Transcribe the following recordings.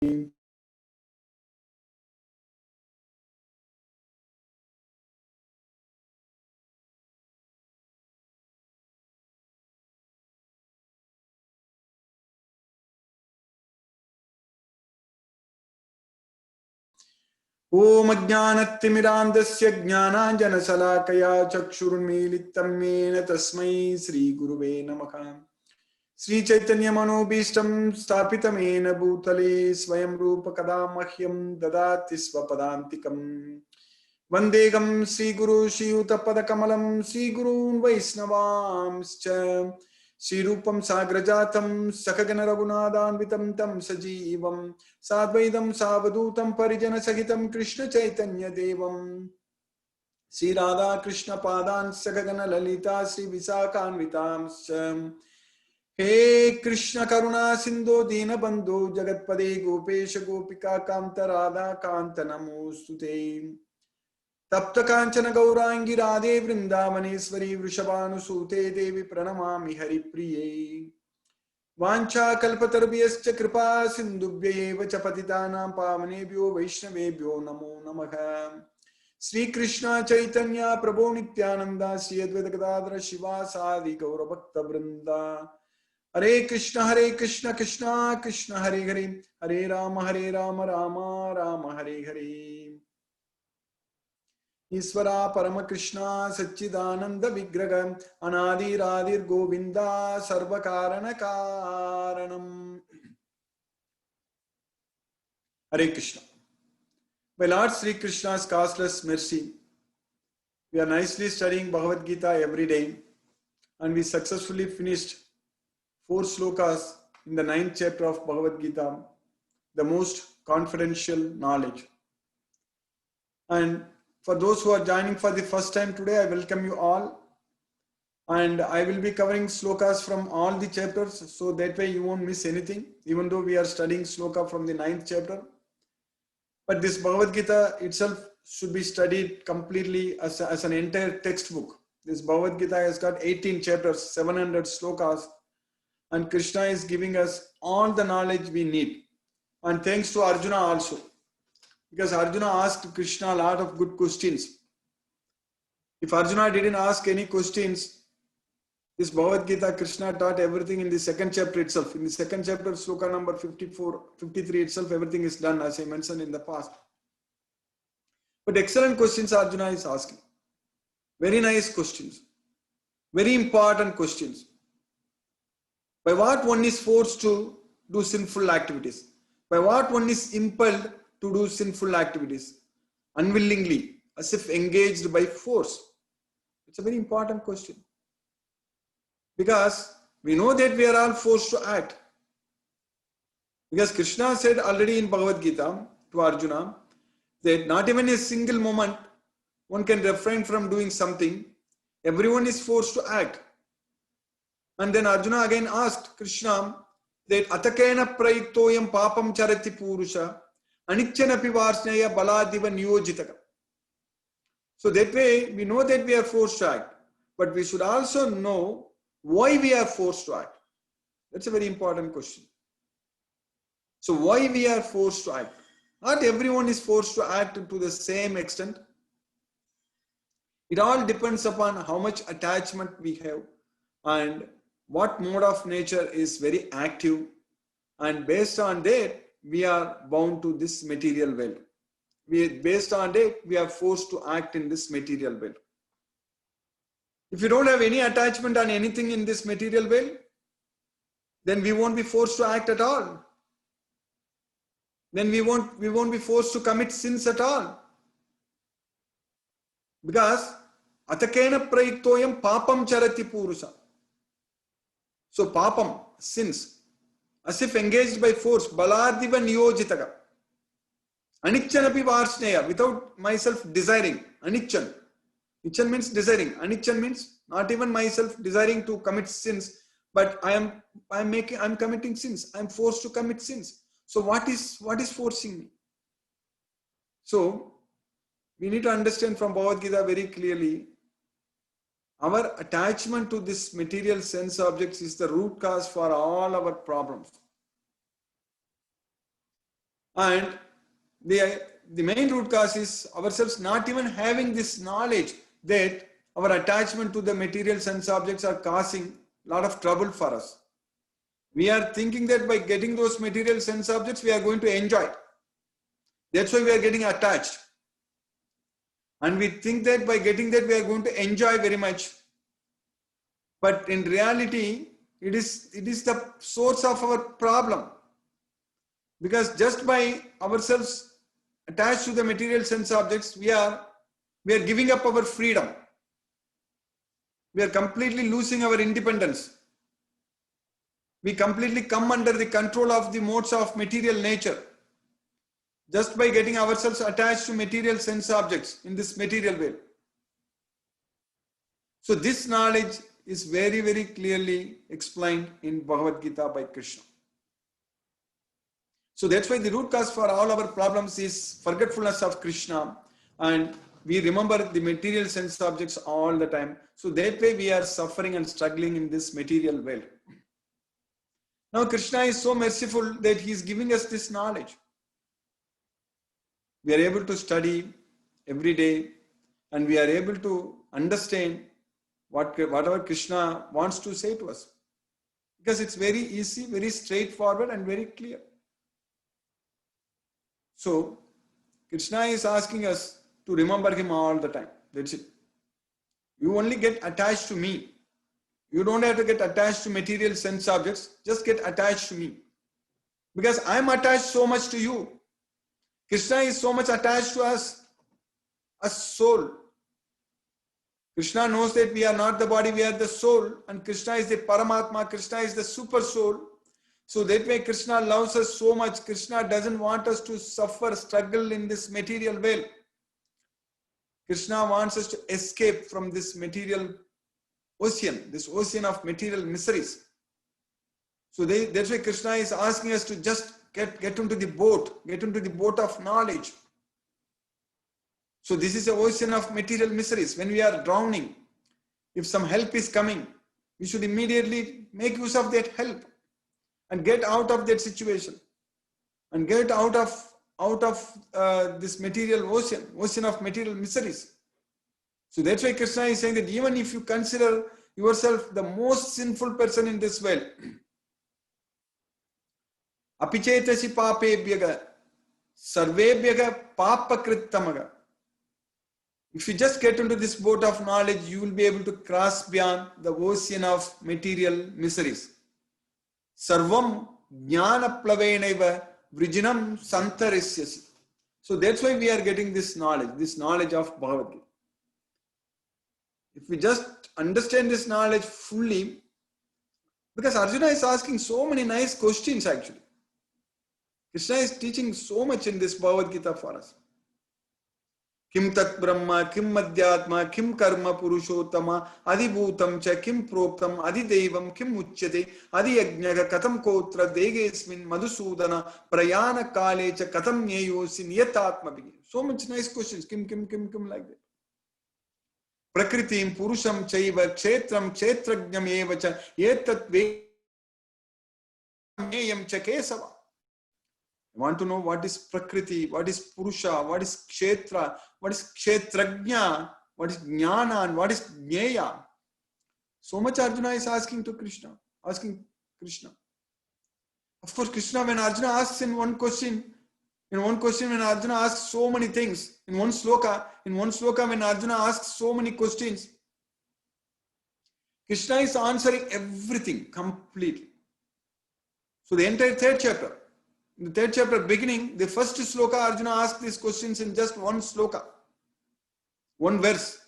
ओम अज्ञानतिमिरान्धस्य ज्ञानाञ्जनशलाकया चक्षुरुन्मीलितं येन तस्मै श्रीगुरुवे नमः। श्रीचैतन्यमनोभीष्टं स्थापितं येन भूतले स्वयं रूप कदा मह्यं ददाति स्वपदान्तिकम्। वन्देऽहं श्रीगुरु श्रीयुतपदकमलं श्रीगुरून् वैष्णवांश्च श्रीरूपं साग्रजातं सकगण रघुनाथान्वितं तं सजीवं साद्वैतं सावधूतं परिजनसहितं कृष्ण चैतन्य देवं श्री राधा कृष्ण पादान् सकगण ललिता श्री विशाखान्वितांश्च। हे कृष्ण करुणा सिंधु दीनबंधु जगत्पदे गोपेश गोपिका कांत राधा कांत नमोस्तुते। तप्त कांचन गौरांगी राधे वृंदावनेश्वरी वृषभानुसूते देवी प्रणमामि हरिप्रिये। वाञ्छाकल्पतरुभ्यश्च कृपा सिन्धुभ्यैव च पतितानां पावनेभ्यो वैष्णवेभ्यो नमो नमः। श्री कृष्ण चैतन्य प्रभो नित्यानंद श्री अद्वैत गदाधर शिवासादि गौरभक्तवृंदा। हरे कृष्ण कृष्ण कृष्ण हरे हरे हरे राम राम राम हरे हरे। ईश्वरा परम कृष्णा सच्चिदानंद विग्रह अनादिरादिर गोविंदा सर्व कारण कारणम। हरे Krishna. By Lord Sri Krishna's causeless mercy, we are nicely studying Bhagavad Gita every day, and we successfully finished 4 slokas in the 9th chapter of Bhagavad Gita, the most confidential knowledge. And for those who are joining for the first time today, I welcome you all. And I will be covering slokas from all the chapters, so that way you won't miss anything, even though we are studying sloka from the 9th chapter. But this Bhagavad Gita itself should be studied completely as an entire textbook. This Bhagavad Gita has got 18 chapters, 700 slokas, and Krishna is giving us all the knowledge we need. And thanks to Arjuna also, because Arjuna asked Krishna a lot of good questions. If Arjuna didn't ask any questions, this Bhagavad Gita, Krishna taught everything in the 2nd chapter itself. In the 2nd chapter, sloka number 54, 53 itself, everything is done, as I mentioned in the past. But excellent questions Arjuna is asking. Very nice questions. Very important questions. By what one is forced to do sinful activities? By what one is impelled to do sinful activities? Unwillingly, as if engaged by force. It's a very important question. Because we know that we are all forced to act. Because Krishna said already in Bhagavad Gita to Arjuna that not even a single moment one can refrain from doing something. Everyone is forced to act. And then Arjuna again asked Krishna that atakena prayuktoyam papam charati purusha anichanapi varsnaya baladiva niyojitaka. So that way we know that we are forced to act. But we should also know why we are forced to act. That's a very important question. So why we are forced to act? Not everyone is forced to act to the same extent. It all depends upon how much attachment we have and what mode of nature is very active, and based on that we are bound to this material world. Based on that we are forced to act in this material world. If you don't have any attachment on anything in this material world, then we won't be forced to act at all. Then we won't be forced to commit sins at all. Because atakena prayuktoyam papam charati purusha. So papam, sins, as if engaged by force, baladiva niyojitaka. Anichanapi varsneya, without myself desiring. Anichan. Nichan means desiring. Anichan means not even myself desiring to commit sins, but I'm committing sins. I'm forced to commit sins. So what is forcing me? So we need to understand from Bhagavad Gita very clearly, our attachment to this material sense objects is the root cause for all our problems. And the main root cause is ourselves not even having this knowledge that our attachment to the material sense objects are causing a lot of trouble for us. We are thinking that by getting those material sense objects, we are going to enjoy. That's why we are getting attached. And we think that by getting that, we are going to enjoy very much. But in reality, it is the source of our problem. Because just by ourselves attached to the material sense objects, we are giving up our freedom. We are completely losing our independence. We completely come under the control of the modes of material nature. Just by getting ourselves attached to material sense objects in this material way. So this knowledge is very, very clearly explained in Bhagavad Gita by Krishna. So that's why the root cause for all our problems is forgetfulness of Krishna, and we remember the material sense objects all the time. So that way we are suffering and struggling in this material world. Now Krishna is so merciful that he is giving us this knowledge. We are able to study every day, and we are able to understand whatever Krishna wants to say to us. Because it's very easy, very straightforward and very clear. So, Krishna is asking us to remember him all the time. That's it. You only get attached to me. You don't have to get attached to material sense objects. Just get attached to me. Because I'm attached so much to you. Krishna is so much attached to us as soul. Krishna knows that we are not the body, we are the soul. And Krishna is the Paramatma, Krishna is the super soul. So that way Krishna loves us so much. Krishna doesn't want us to suffer, struggle in this material world. Krishna wants us to escape from this material ocean, this ocean of material miseries. So that's why Krishna is asking us to just get into the boat of knowledge. So this is an ocean of material miseries. When we are drowning, if some help is coming, we should immediately make use of that help and get out of that situation and get out of this material ocean of material miseries. So that's why Krishna is saying that even if you consider yourself the most sinful person in this world, apichetasi papebhyaga sarvebhyaga papakrittamaga. If you just get into this boat of knowledge, you will be able to cross beyond the ocean of material miseries. Sarvam jnana plavenaiva vrijinam santarisyasi. So that's why we are getting this knowledge of Bhagavad Gita. If we just understand this knowledge fully, because Arjuna is asking so many nice questions actually. Krishna is teaching so much in this Bhagavad Gita for us. Kim tat brahma, kim madhyatma, kim karma purushottama, adibhutam cha, kim proptam, adidevam, kim uchyate, adiyajnaga, katam kotra, degesmin, madhusudana, prayana kale cha, katam nyeyosi, niyatatma bhi. So much nice questions. Kim like that. Prakritim, purusham chaiva, kshetram, kshetrajnam eva cha, etat veyam cha kesava. I want to know what is Prakriti, what is Purusha, what is Kshetra, what is Kshetrajna, what is Jnana, and what is Jnaya. So much Arjuna is asking Krishna. Of course, Krishna, when Arjuna asks in one question, when Arjuna asks so many things, in one sloka, when Arjuna asks so many questions, Krishna is answering everything completely. So the entire third chapter, in the third chapter beginning, the first sloka, Arjuna asked these questions in just one sloka, one verse.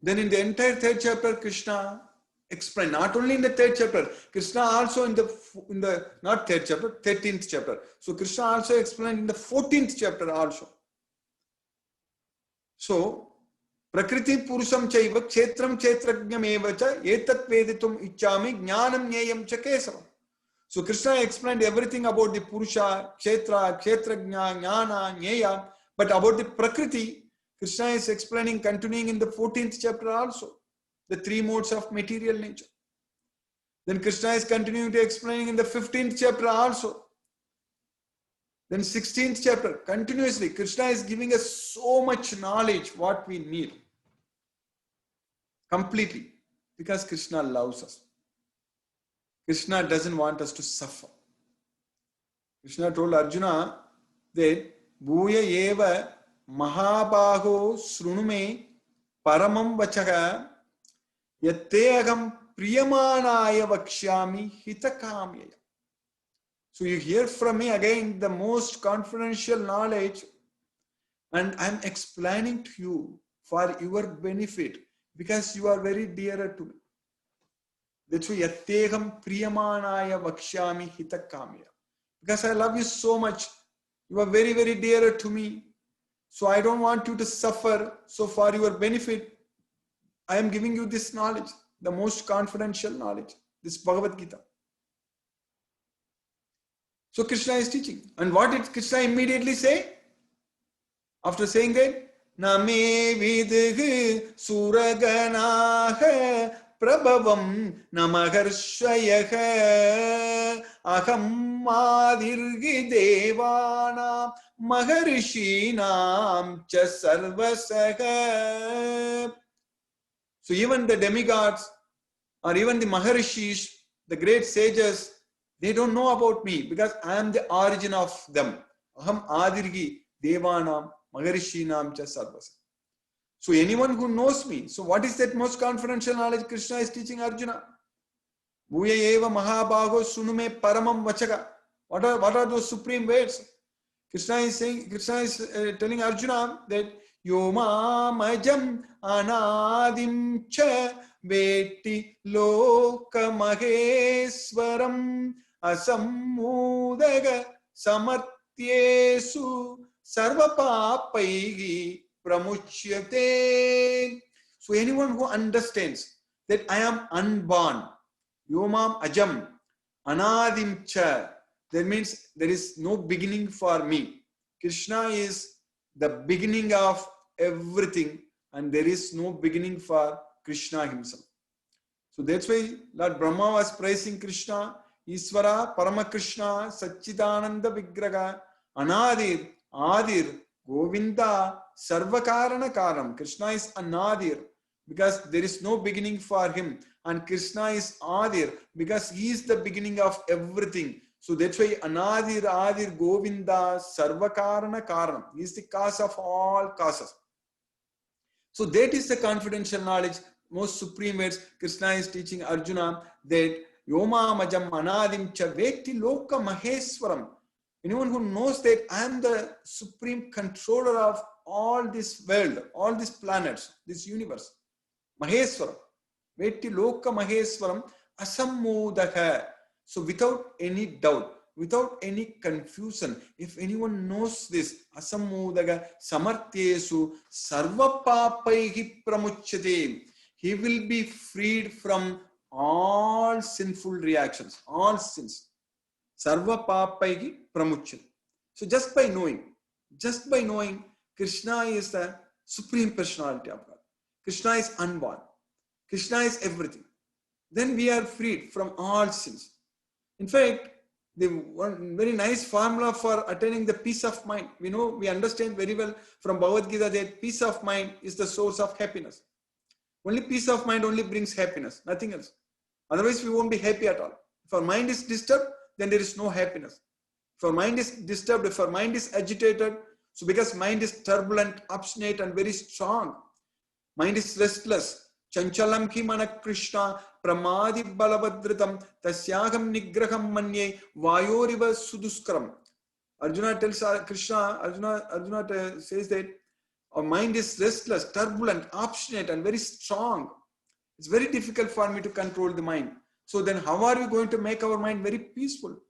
Then in the entire third chapter, Krishna explained, not only in the third chapter, Krishna also in the not third chapter, 13th chapter. So Krishna also explained in the 14th chapter also. So, Prakriti Purusham Chaiva Kshetram Kshetrajnam eva cha etat veditum ichchami jnanam nyayam cha kesavam. So Krishna explained everything about the Purusha, Kshetra, Kshetrajna, Jnana, Nyaya, but about the Prakriti, Krishna is explaining, continuing in the 14th chapter also, the three modes of material nature. Then Krishna is continuing to explaining in the 15th chapter also, Then 16th chapter, continuously, Krishna is giving us so much knowledge, what we need. Completely. Because Krishna loves us. Krishna doesn't want us to suffer. Krishna told Arjuna that Bhuya eva mahabaho srunume paramam vachaha yatte agam priyamanaya vakshyami hitakamyaya. So you hear from me again the most confidential knowledge, and I'm explaining to you for your benefit because you are very dearer to me. That's why yatteham priyamanaya vakshyami hitakamya. Because I love you so much. You are very, very dearer to me. So I don't want you to suffer. So for your benefit, I am giving you this knowledge, the most confidential knowledge, this Bhagavad Gita. So Krishna is teaching. And what did Krishna immediately say? After saying that, Name vidh suraganaha prabhavam namaharshayah aham madirgi devana maharishinam cha sarvasaha. So even the demigods or even the maharishis, the great sages, they don't know about me because I am the origin of them. Aham adirgi devanam maharishinam cha sarvasa. So anyone who knows me, so what is that most confidential knowledge Krishna is teaching Arjuna? Bhuya eva mahabaho sunume paramam vachaga. What are those supreme words? Krishna is telling Arjuna that Yoma majam anadim cha veti loka maheswaram asammudaga samartyesu sarvapapaihi pramuchyate. So anyone who understands that I am unborn, Yomam ajam anadim cha, that means there is no beginning for me. Krishna is the beginning of everything, and there is no beginning for Krishna himself. So that's why Lord Brahma was praising Krishna, Isvara, Paramakrishna, Satchidananda Vigraha, Anadir, Adir, Govinda, Sarvakarana Karam. Krishna is Anadir because there is no beginning for him, and Krishna is Adir because he is the beginning of everything. So that's why Anadir, Adir, Govinda, Sarvakarana Karanam. He is the cause of all causes. So that is the confidential knowledge, most supreme words Krishna is teaching Arjuna, that Yoma Majam Anadim Cha Veti Loka Maheswaram. Anyone who knows that I am the supreme controller of all this world, all these planets, this universe. Maheswaram. Veti Loka Maheswaram Asammudaha. So without any doubt, without any confusion, if anyone knows this, Asammudaga Samartyesu Sarvapapaihi Pramuchyate, he will be freed from all sinful reactions, all sins. Sarvapapaihi Pramuchyate. So just by knowing, Krishna is the supreme personality of God. Krishna is unborn. Krishna is everything. Then we are freed from all sins. In fact, the one very nice formula for attaining the peace of mind. We understand very well from Bhagavad Gita that peace of mind is the source of happiness. Only peace of mind only brings happiness, nothing else. Otherwise, we won't be happy at all. If our mind is disturbed, then there is no happiness. If our mind is disturbed, if our mind is agitated, so because mind is turbulent, obstinate, and very strong, mind is restless. Chanchalam ki mana Krishna pramadi balavadritam tasyagam nigraham manye vayoriva suduskaram. Arjuna tells Krishna, Arjuna says that our mind is restless, turbulent, obstinate, and very strong. It's very difficult for me to control the mind. So then how are we going to make our mind very peaceful?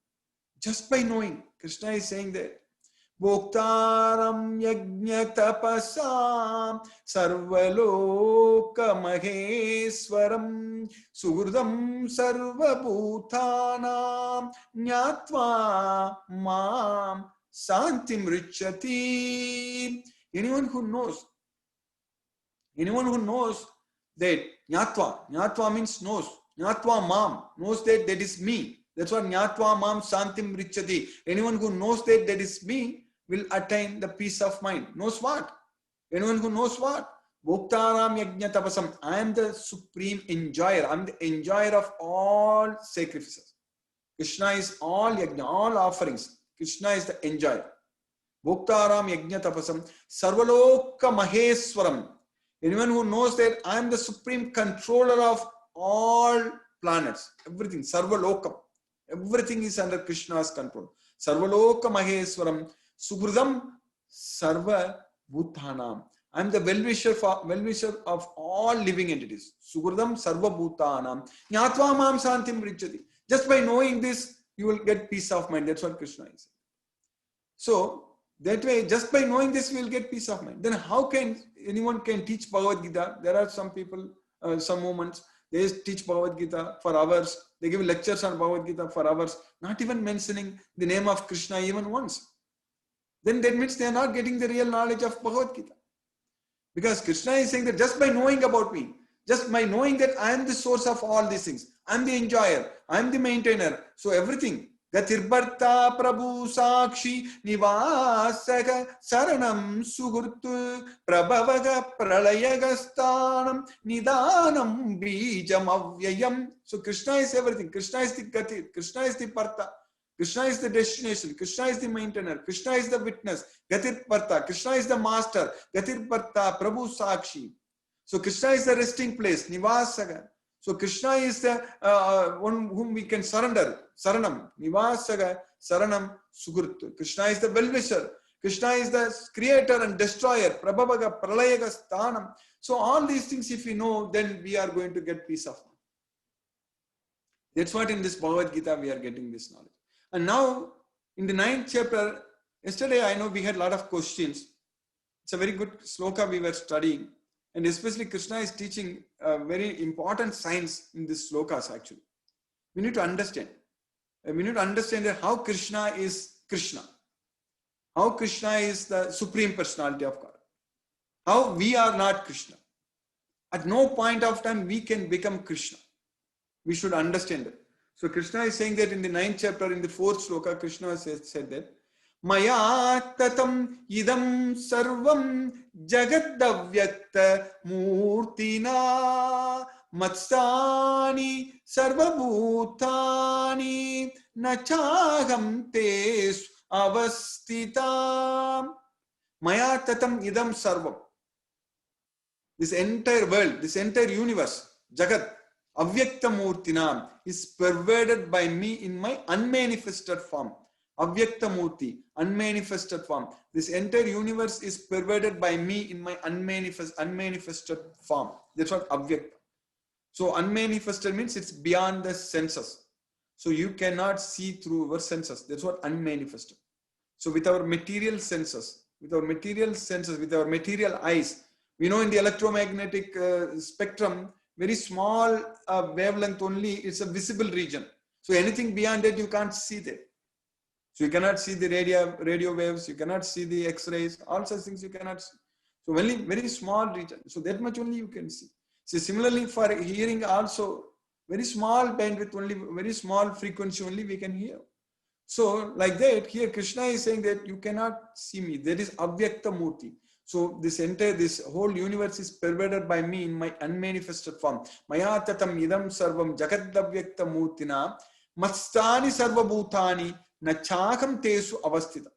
Just by knowing. Krishna is saying that Bhoktaram yajna tapasam sarvaloka maheswaram suhridam sarvabhutanam nyatva mam santim richati. Anyone who knows that nyatva means knows, nyatva mam, knows that is me. That's what Nyatva Mam Santim Richati. Anyone who knows that that is me will attain the peace of mind. Knows what? Anyone who knows what? Bhoktaram Yajna Tapasam. I am the supreme enjoyer. I am the enjoyer of all sacrifices. Krishna is all yajna, all offerings. Krishna is the enjoyer. Bhoktaram Yajna Tapasam. Sarvaloka Maheswaram. Anyone who knows that I am the supreme controller of all planets, everything, Sarvalokam. Everything is under Krishna's control. Sarvaloka Maheswaram. Suhridam Sarva Bhutanam. I am the well-wisher of all living entities. Suhridam Sarva Bhutanam. Nyatva Mam Santim Richati. Just by knowing this, you will get peace of mind. That's what Krishna is. So, that way, just by knowing this, we will get peace of mind. Then how can anyone can teach Bhagavad Gita? There are some people, some moments, they teach Bhagavad Gita for hours. They give lectures on Bhagavad Gita for hours, not even mentioning the name of Krishna even once. Then that means they are not getting the real knowledge of Bhagavad Gita. Because Krishna is saying that just by knowing about me, just by knowing that I am the source of all these things, I am the enjoyer, I am the maintainer, so everything. Gatirbarta Prabhu Sakshi Nivasaga Saranam Sugurtu Prabhavaga Pralayagastanam Nidanam Bijam Avyayam. So Krishna is everything. Krishna is the Gatir, Krishna is the Partha, Krishna is the destination, Krishna is the maintainer, Krishna is the witness, Gatir Partha, Krishna is the master, Gatir Partha Prabhu Sakshi. So Krishna is the resting place, Nivasaga. So Krishna is the one whom we can surrender. Saranam, Nivasaga, Saranam, Sugurtu. Krishna is the well-wisher. Krishna is the creator and destroyer. Prabhavaga, Pralayaga, Sthanam. So all these things, if we know, then we are going to get peace of mind. That's what in this Bhagavad Gita we are getting this knowledge. And now, in the 9th chapter, yesterday I know we had a lot of questions. It's a very good sloka we were studying. And especially Krishna is teaching a very important science in these slokas actually. We need to understand. We need to understand that how Krishna is Krishna. How Krishna is the supreme personality of God. How we are not Krishna. At no point of time we can become Krishna. We should understand that. So Krishna is saying that in the 9th chapter, in the 4th sloka, Krishna said that Maya tatam idam sarvam jagadavyakta murtina matsani sarvabhutani nachagam tes avastita. Maya tatam idam sarvam. This entire world, this entire universe, Jagat, Avyakta Murtinam, is pervaded by me in my unmanifested form. Avyakta Murti, unmanifested form. This entire universe is pervaded by me in my unmanifested form. That's what Avyakta. So unmanifested means it's beyond the senses. So you cannot see through our senses. That's what unmanifested. So with our material senses, with our material eyes, we know in the electromagnetic spectrum, very small wavelength only is a visible region. So anything beyond that you can't see that. So you cannot see the radio waves, you cannot see the X-rays, all such things you cannot see. So only very small region. So that much only you can see. So similarly for hearing also, very small bandwidth only, very small frequency only we can hear. So like that, here Krishna is saying that you cannot see me. That is Avyakta Murti. So this whole universe is pervaded by me in my unmanifested form. Maya tatam idam sarvam jagaddavyakta murtina matstani sarva bhutani nachakam tesu avastita.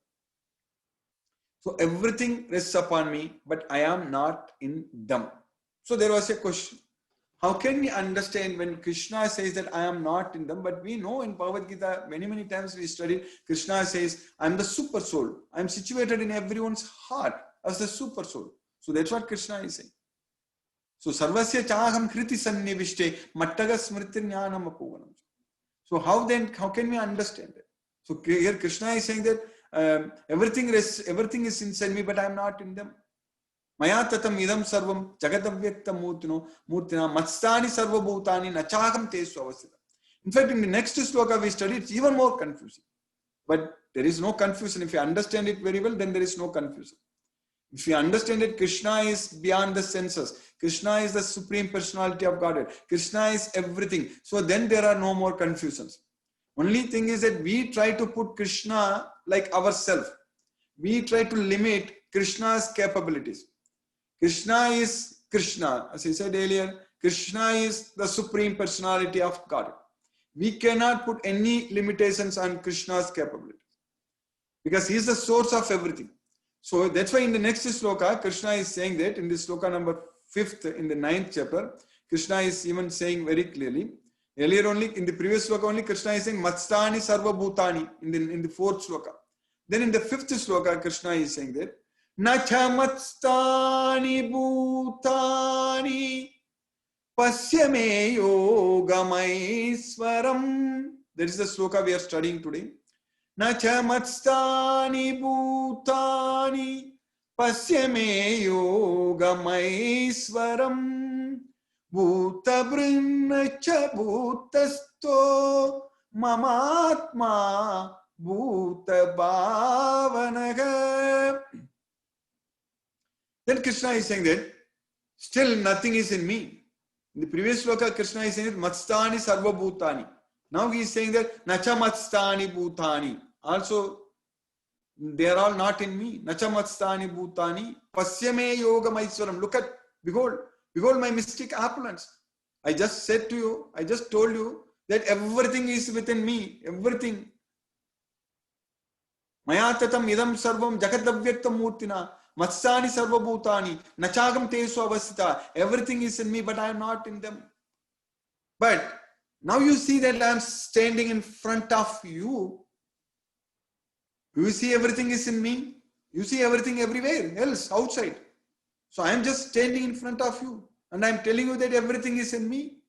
So everything rests upon me, but I am not in them. So there was a question. How can we understand when Krishna says that I am not in them? But we know in Bhagavad Gita, many times we studied, Krishna says, I am the super soul. I am situated in everyone's heart as the super soul. So that's what Krishna is saying. So sarvasya chaham kriti sannivishte mattaga smriti jnanam apoganam. So how can we understand it? So here Krishna is saying that everything is inside me, but I am not in them. Maya tatam idam sarvam jagadavyakta murtina matstani sarva bhutani nachaham tesu avasthita. In fact, in the next sloka we studied, it's even more confusing. But there is no confusion. If you understand it very well, then there is no confusion. If you understand it, Krishna is beyond the senses. Krishna is the supreme personality of Godhead. Krishna is everything. So then there are no more confusions. Only thing is that we try to put Krishna like ourselves. We try to limit Krishna's capabilities. Krishna is Krishna. As I said earlier, Krishna is the Supreme Personality of God. We cannot put any limitations on Krishna's capabilities because he is the source of everything. So that's why in the next sloka, Krishna is saying that in this sloka number 5th in the 9th chapter, Krishna is even saying very clearly. Earlier only, in the previous sloka only, Krishna is saying Matstani Sarva Bhutani in the 4th sloka. Then in the 5th sloka, Krishna is saying that Nacha Matstani Bhutani Pasyame Yogamaiswaram. That is the sloka we are studying today. Nacha Matstani Bhutani Pasyame Yogamaiswaram Bhuta Brinacha Bhutasto Mamatma Bhuta Bhavanaga. Then Krishna is saying that still nothing is in me. In the previous sloka, Krishna is saying that Matstani Sarva Bhutani. Now he is saying that Nacha Matstani Bhutani. Also, they are all not in me. Nacha Matstani Bhutani. Pasyame Yoga Maiswaram. Look at, behold my mystic opulence. I just said to you, I just told you that everything is within me. Everything. Mayatatam idam sarvam jagadavyatam murtina. Matsani sarva bhutani. Nachagam tesu avasita. Everything is in me, but I am not in them. But now you see that I am standing in front of you. You see everything is in me. You see everything everywhere else outside. So I am just standing in front of you and I am telling you that everything is in me.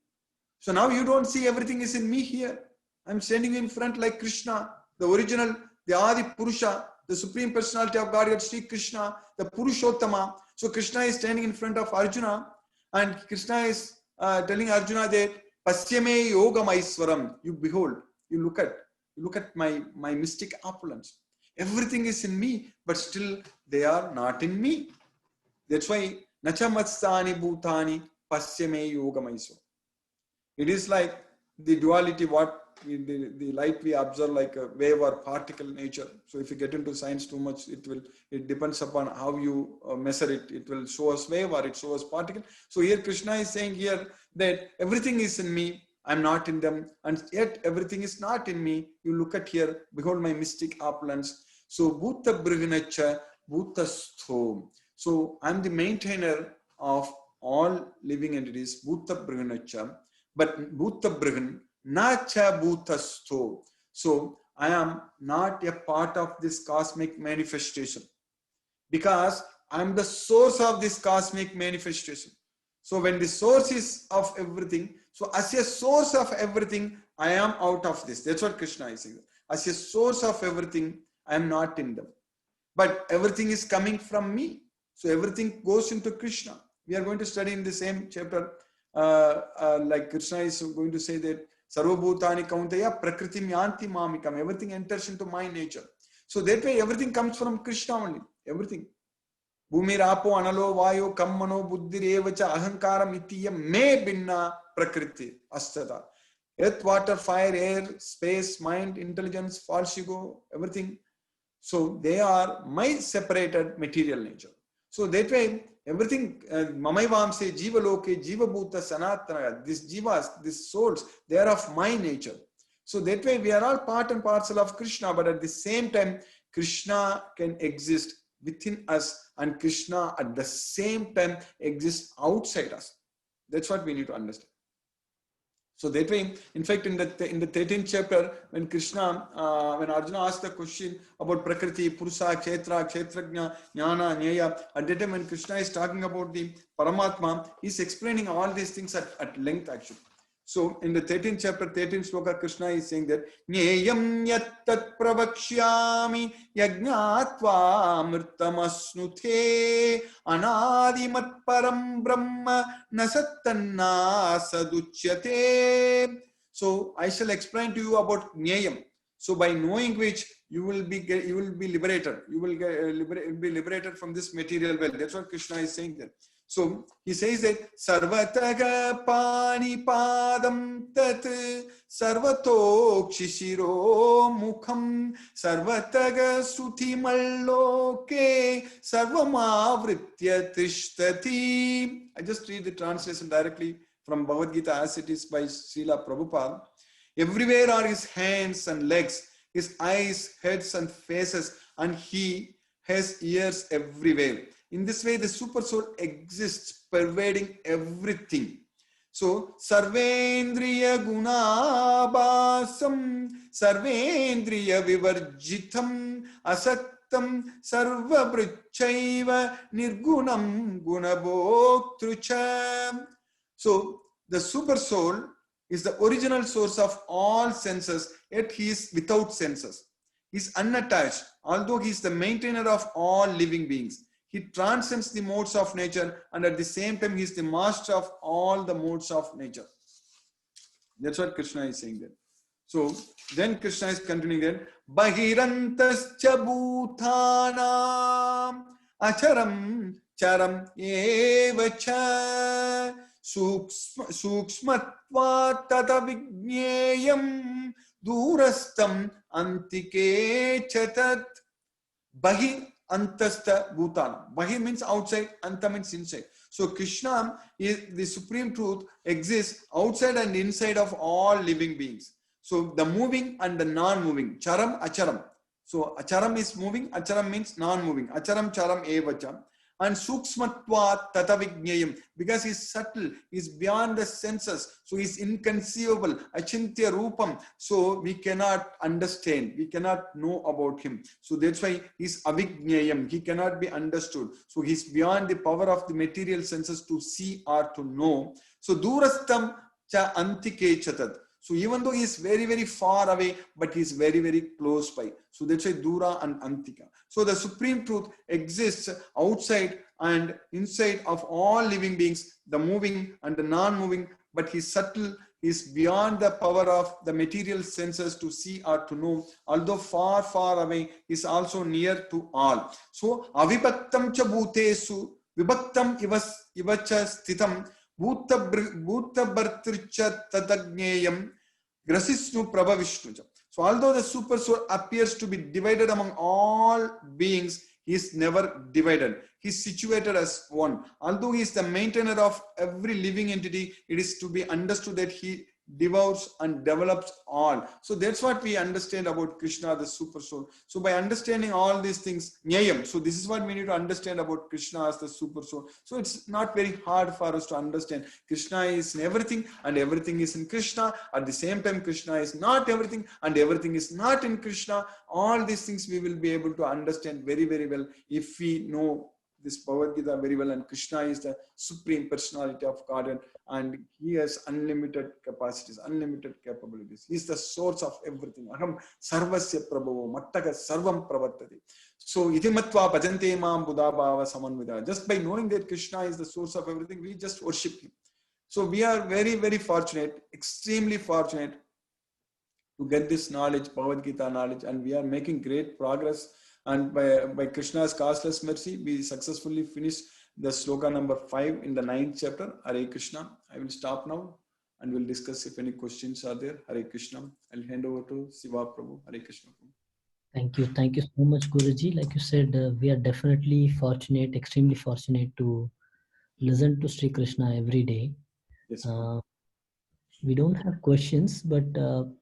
So now you don't see everything is in me here. I am standing in front like Krishna, the original, the Adi Purusha, the Supreme Personality of God, Sri Krishna, the Purushottama. So Krishna is standing in front of Arjuna and Krishna is telling Arjuna that Pasyame Yogam Aiswaram. You behold, you look at my mystic opulence. Everything is in me, but still they are not in me. That's why Nacha Matstani Bhutani Pasyame Yogam Aiswaram. It is like the duality, what the light we observe like a wave or particle nature. So if you get into science too much, it depends upon how you measure it. It will show us wave or it shows particle. So here Krishna is saying here that everything is in me, I'm not in them, and yet everything is not in me. You look at here, behold my mystic opulence. So Bhuta Briganacha Bhuta Stho. So I'm the maintainer of all living entities, Bhuta Briganacha, but Bhuta Brigan Nacha Bhutasto. So I am not a part of this cosmic manifestation because I am the source of this cosmic manifestation. So when the source is of everything, so as a source of everything, I am out of this. That's what Krishna is saying. As a source of everything, I am not in them. But everything is coming from me. So everything goes into Krishna. We are going to study in the same chapter, like Krishna is going to say that Sarvabhutani Kauntaya Prakritim Yanti Mamikam. Everything enters into my nature. So that way everything comes from Krishna only. Everything. Bhumi Rapo Analo Vayo Kammano Buddhirevacha Ahankaram Itiya Me Binna Prakriti Astata. Earth, water, fire, air, space, mind, intelligence, false ego, everything. So they are my separated material nature. So that way, everything, Mamaivamse, Jiva Loke, Jiva Bhuta, Sanatana, these Jivas, these souls, they are of my nature. So that way, we are all part and parcel of Krishna, but at the same time, Krishna can exist within us and Krishna at the same time exists outside us. That's what we need to understand. So that way, in fact, in the 13th chapter, when Krishna, when Arjuna asked the question about Prakriti, Purusa, Kshetra, Kshetrajna, Jnana, Nyaya, at that time when Krishna is talking about the Paramatma, he's explaining all these things at length actually. So in the 13th chapter, 13th sloka, Krishna is saying that Nyayam yattat pravakshyami yajnatva mrtamasnuthe anadimat param brahma nasattanna saduchyate. So I shall explain to you about Nyayam. So by knowing which you will be liberated. You will be liberated from this material world. That's what Krishna is saying there. So he says that Sarvataga Pani Padam Tat Sarvatokshishiro Mukham Sarvataga Sutimalloke Sarvamavritya Tishtati. I just read the translation directly from Bhagavad Gita as it is by Srila Prabhupada. Everywhere are his hands and legs, his eyes, heads and faces, and he has ears everywhere. In this way, the super soul exists, pervading everything. So, Sarvendriya Gunabhasam, Sarvendriya Vivarjitam, Asaktam, Sarvabrichaiva, Nirgunam, Gunabhoktrucha. So, the super soul is the original source of all senses, yet he is without senses. He is unattached, although he is the maintainer of all living beings. He transcends the modes of nature, and at the same time, he is the master of all the modes of nature. That's what Krishna is saying there. So then Krishna is continuing there. Bahirantascha bhutanam acharam charam evacha sukshmatva tata vigneyam durastam antike chatat. Bahir Antasta Bhutan. Bahir means outside, Anta means inside. So Krishna is the supreme truth, exists outside and inside of all living beings. So the moving and the non-moving. Charam, Acharam. So Acharam is moving, Acharam means non-moving. Acharam, Charam, Evacha. And Sukshmatva Tatavijnayam, because he is subtle, he is beyond the senses, so he is inconceivable, Achintya Rupam, so we cannot understand, we cannot know about him. So that's why he is Avijnayam, he cannot be understood. So he is beyond the power of the material senses to see or to know. So Durastam Cha Antike Chatat. So even though he is very, very far away, but he is very, very close by. So that's why Dura and Antika. So the supreme truth exists outside and inside of all living beings, the moving and the non-moving, but he is subtle, he is beyond the power of the material senses to see or to know. Although far, far away, he is also near to all. So Avibhaktam cha bhutesu, vibhaktam ivacha sthitam, Bhuta Bhartricha Tadagneyam Grasisnu Prabha Vishnuja. So although the super soul appears to be divided among all beings, he is never divided. He is situated as one. Although he is the maintainer of every living entity, it is to be understood that he devours and develops all. So that's what we understand about Krishna, the super soul. So by understanding all these things, Nyayam, so this is what we need to understand about Krishna as the super soul. So it's not very hard for us to understand. Krishna is in everything and everything is in Krishna. At the same time, Krishna is not everything and everything is not in Krishna. All these things we will be able to understand very, very well if we know this Bhagavad Gita very well, and Krishna is the supreme personality of God, and he has unlimited capacities, unlimited capabilities. He is the source of everything. Aham sarvasya prabhavo mattaka sarvam pravartati. So itimatva bhajante mam buddhabhava samanvida. Just by knowing that Krishna is the source of everything, we just worship him. So we are very, very fortunate, extremely fortunate to get this knowledge, Bhagavad Gita knowledge, and we are making great progress. And by Krishna's causeless mercy, we successfully finished the sloka number 5 in the 9th chapter. Hare Krishna. I will stop now and we'll discuss if any questions are there. Hare Krishna. I'll hand over to Siva Prabhu. Hare Krishna. Thank you. Thank you so much, Guruji. Like you said, we are definitely fortunate, extremely fortunate to listen to Sri Krishna every day. Yes. We don't have questions, but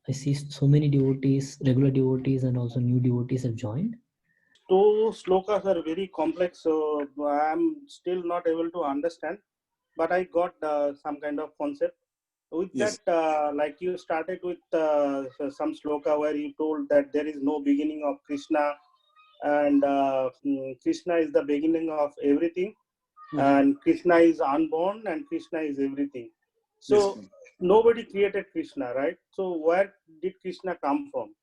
I see so many devotees, regular devotees and also new devotees have joined. Two slokas are very complex, so I'm still not able to understand, but I got some kind of concept. With Yes. that, like you started with some sloka where you told that there is no beginning of Krishna, and Krishna is the beginning of everything, and Krishna is unborn, and Krishna is everything. So Yes. nobody created Krishna, right? So where did Krishna come from?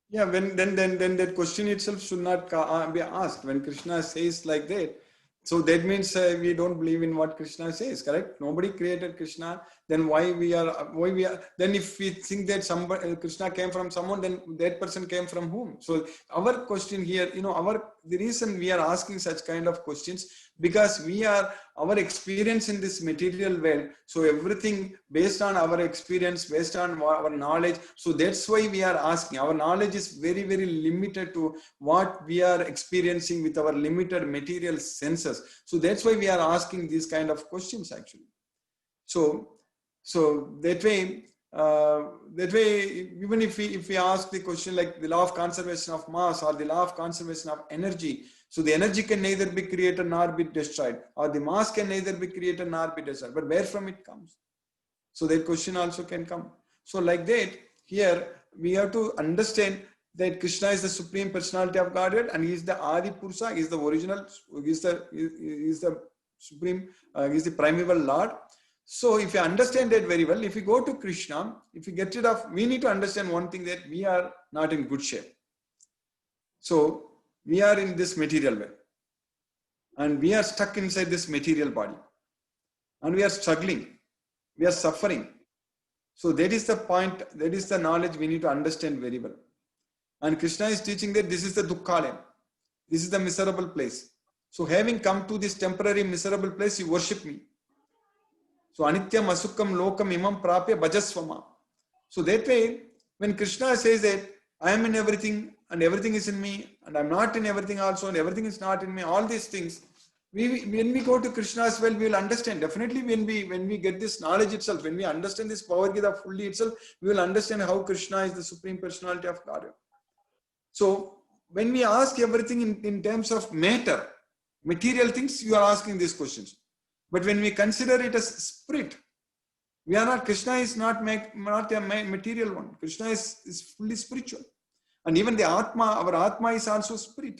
Yeah, then that question itself should not be asked. When Krishna says like that, so that means we don't believe in what Krishna says, correct? Nobody created Krishna. then why we are, then if we think that somebody, Krishna came from someone, then that person came from whom? So our question here, the reason we are asking such kind of questions, because our experience in this material world, so everything based on our experience, based on our knowledge, so that's why we are asking. Our knowledge is very, very limited to what we are experiencing with our limited material senses. So that's why we are asking these kind of questions actually. So that way, even if we ask the question like the law of conservation of mass or the law of conservation of energy, so the energy can neither be created nor be destroyed, or the mass can neither be created nor be destroyed, but where from it comes? So that question also can come. So like that, here we have to understand that Krishna is the Supreme Personality of Godhead, and he is the Adi Purusha, he is the original, he is the Supreme, he is the primeval Lord. So if you understand that very well, if you go to Krishna, if you get rid of, we need to understand one thing, that we are not in good shape. So we are in this material world, and we are stuck inside this material body, and we are struggling, we are suffering. So that is the point, that is the knowledge we need to understand very well. And Krishna is teaching that this is the Dukkhalayam, this is the miserable place. So having come to this temporary miserable place, you worship me. So anityam asukam lokam imam prapya bhajasvama. So that way, when Krishna says that I am in everything and everything is in me, and I am not in everything also and everything is not in me, all these things, when we go to Krishna as well, we will understand. Definitely when we get this knowledge itself, when we understand this Bhagavad Gita fully itself, we will understand how Krishna is the Supreme Personality of Godhead. So when we ask everything in terms of matter, material things, you are asking these questions. But when we consider it as spirit, we are not, Krishna is not a material one. Krishna is fully spiritual. And even the Atma, our Atma is also spirit.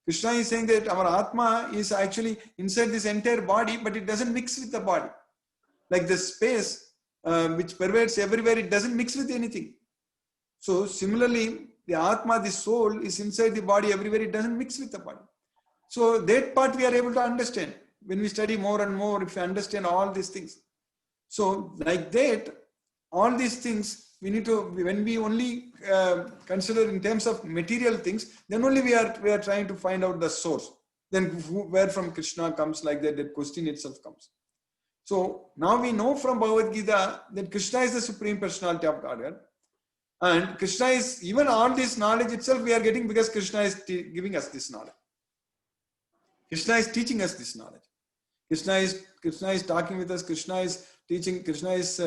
Krishna is saying that our Atma is actually inside this entire body, but it doesn't mix with the body. Like the space which pervades everywhere, it doesn't mix with anything. So similarly, the Atma, the soul, is inside the body everywhere, it doesn't mix with the body. So that part we are able to understand. When we study more and more, if we understand all these things. So like that, all these things, we need to, when we only consider in terms of material things, then only we are trying to find out the source. Then where from Krishna comes, like that question itself comes. So now we know from Bhagavad Gita that Krishna is the Supreme Personality of Godhead. And Krishna is, even all this knowledge itself we are getting because Krishna is giving us this knowledge. Krishna is teaching us this knowledge. Krishna is talking with us. Krishna is teaching. Krishna is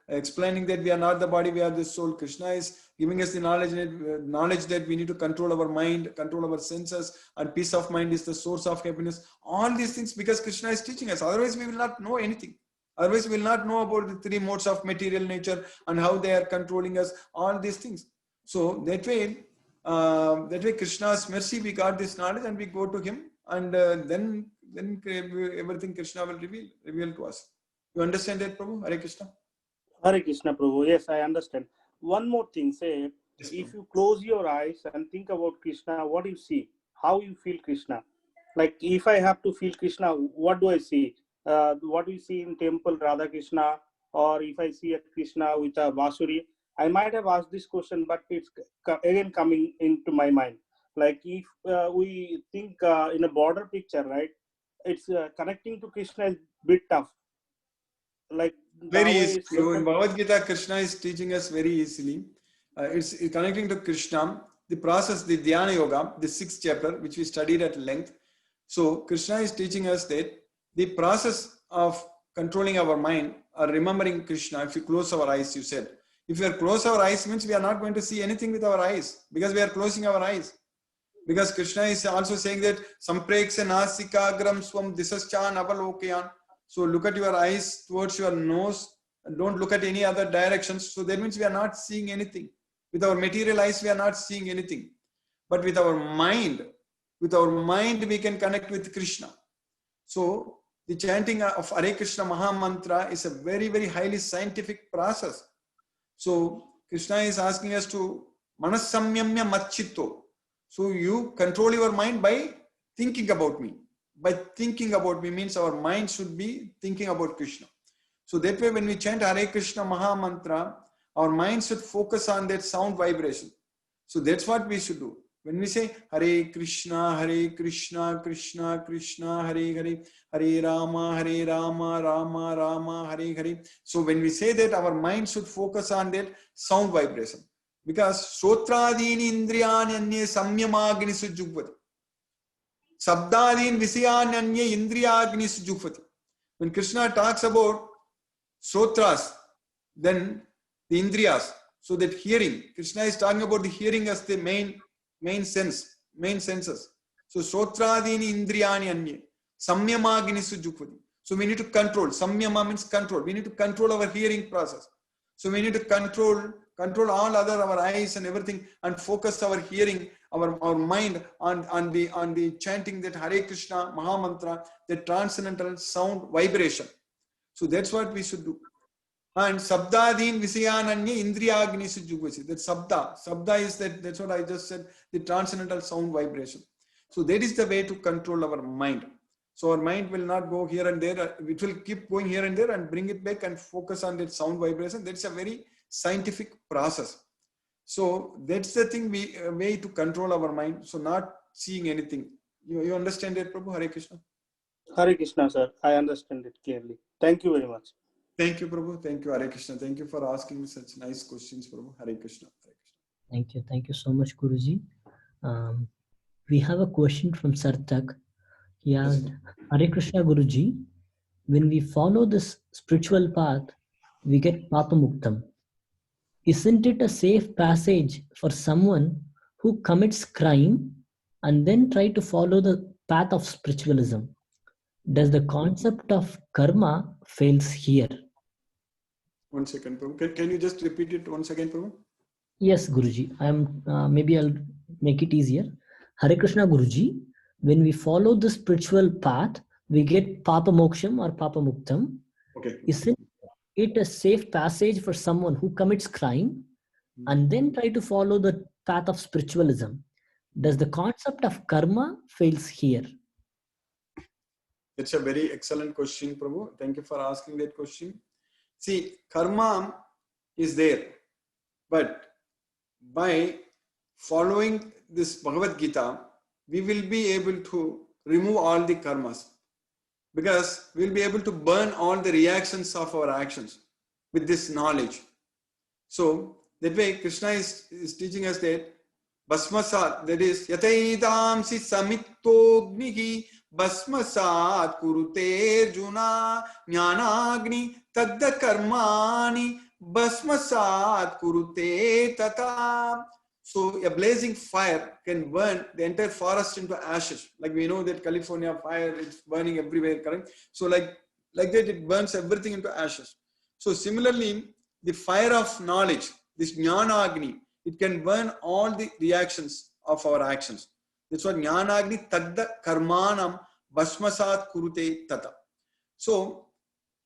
explaining that we are not the body, we are the soul. Krishna is giving us the knowledge that we need to control our mind, control our senses, and peace of mind is the source of happiness. All these things because Krishna is teaching us. Otherwise, we will not know anything. Otherwise, we will not know about the three modes of material nature and how they are controlling us. All these things. So that way, Krishna's mercy, we got this knowledge and we go to him, and then everything Krishna will reveal to us. You understand that, Prabhu? Hare Krishna. Hare Krishna, Prabhu. Yes, I understand. One more thing, say, Yes, if Prabhu. you close your eyes and think about Krishna, what do you see? How you feel Krishna? Like if I have to feel Krishna, what do I see? What do you see in temple Radha Krishna? Or if I see a Krishna with a Vasuri? I might have asked this question, but it's again coming into my mind. Like if we think in a border picture, right? It's connecting to Krishna is bit tough. Like Very easy. nowadays, So in Bhagavad Gita, Krishna is teaching us very easily. It's connecting to Krishna, the process, the Dhyana Yoga, the 6th chapter, which we studied at length. So Krishna is teaching us that the process of controlling our mind or remembering Krishna, if we close our eyes, you said. If we close our eyes, means we are not going to see anything with our eyes because we are closing our eyes. Because Krishna is also saying that Sampreksha nasikagram swam disaschan avalokayan. So look at your eyes towards your nose and don't look at any other directions. So that means we are not seeing anything. With our material eyes, we are not seeing anything. But with our mind we can connect with Krishna. So the chanting of Hare Krishna Maha Mantra is a very, very highly scientific process. So Krishna is asking us to manasamyamya matchitto. So you control your mind by thinking about me. By thinking about me means our mind should be thinking about Krishna. So that way, when we chant Hare Krishna Maha Mantra, our mind should focus on that sound vibration. So that's what we should do. When we say Hare Krishna, Krishna Krishna, Hare Hare, Hare Rama, Rama Rama, Hare Hare. So when we say that, our mind should focus on that sound vibration. Because Sotradini Indriyani Anye Samyamagni Sujupati. Sabdadin Visayani Anye Indriyagni Sujupati. When Krishna talks about Sotras, then the Indriyas, so that hearing, Krishna is talking about the hearing as the main senses. So Sotradini Indriyani Anye Samyamagni Sujupati. So we need to control. Samyama means control. We need to control our hearing process. So we need to control all other, our eyes and everything, and focus our hearing, our mind on the chanting that Hare Krishna Maha Mantra, the transcendental sound vibration. So that's what we should do. And Sabdadin Visayananya Indriyagni Sujupasi. That Sabda is that's what I just said, the transcendental sound vibration. So that is the way to control our mind. So our mind will not go here and there. It will keep going here and there and bring it back and focus on that sound vibration. That's a very scientific process. So that's the thing, way to control our mind. So not seeing anything. You understand that, Prabhu? Hare Krishna. Hare Krishna, sir. I understand it clearly. Thank you very much. Thank you, Prabhu. Thank you, Hare Krishna. Thank you for asking such nice questions, Prabhu. Hare Krishna. Hare Krishna. Thank you. Thank you so much, Guruji. We have a question from Sarthak. He asked, Hare Krishna, Guruji, when we follow this spiritual path, we get Papa Muktam. Isn't it a safe passage for someone who commits crime and then try to follow the path of spiritualism? Does the concept of karma fails here? 1 second, Prabhu. Can you just repeat it once again, Prabhu? Yes, Guruji. Maybe I'll make it easier. Hare Krishna, Guruji. When we follow the spiritual path, we get Papa Moksham or Papa Muktam. Okay. Isn't it a safe passage for someone who commits crime and then try to follow the path of spiritualism? Does the concept of karma fails here? It's a very excellent question, Prabhu. Thank you for asking that question. See, karma is there, but by following this Bhagavad Gita, we will be able to remove all the karmas, because we'll be able to burn all the reactions of our actions with this knowledge. So that way Krishna is teaching us that Basmasat, that is Yataidamsi Samittognihi Basmasat Kurute Juna Jnanagni Tadda Karmani Basmasat Kurute Tata. So a blazing fire can burn the entire forest into ashes. Like we know that California fire is burning everywhere, correct? So like that it burns everything into ashes. So similarly, the fire of knowledge, this Jnana Agni, it can burn all the reactions of our actions. That's what Jnana Agni Tadda Karmanam Basmasat Kurute Tata. So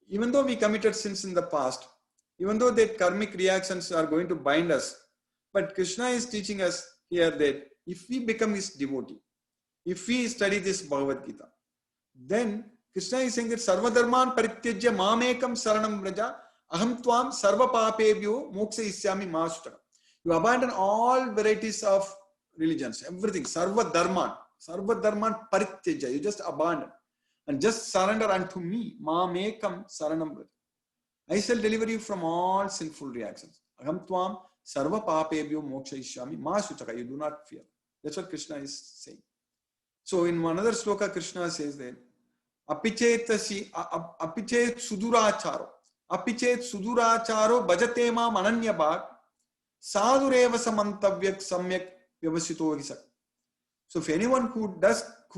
even though we committed sins in the past, even though that karmic reactions are going to bind us, but Krishna is teaching us here that if we become his devotee, if we study this Bhagavad Gita, then Krishna is saying that Sarva Dharman Parityajya Mamekam Saranam Vraja Aham Tvam Sarva Papebhyo Moksha Isyami Masutaka. You abandon all varieties of religions, everything, Sarva Dharman Parityajya, you just abandon and just surrender unto me, Mamekam Saranam Vraja. I shall deliver you from all sinful reactions. Aham Tvam Sarva Papebhyo Moksha Ishyami Masutaka. You do not fear. That's what Krishna is saying. So in another sloka, Krishna says that Apichet Suduracharo Bhajate Ma Mananya Bhag Sadureva Samantavyak Samyak Vyavasito Hisak. So if anyone who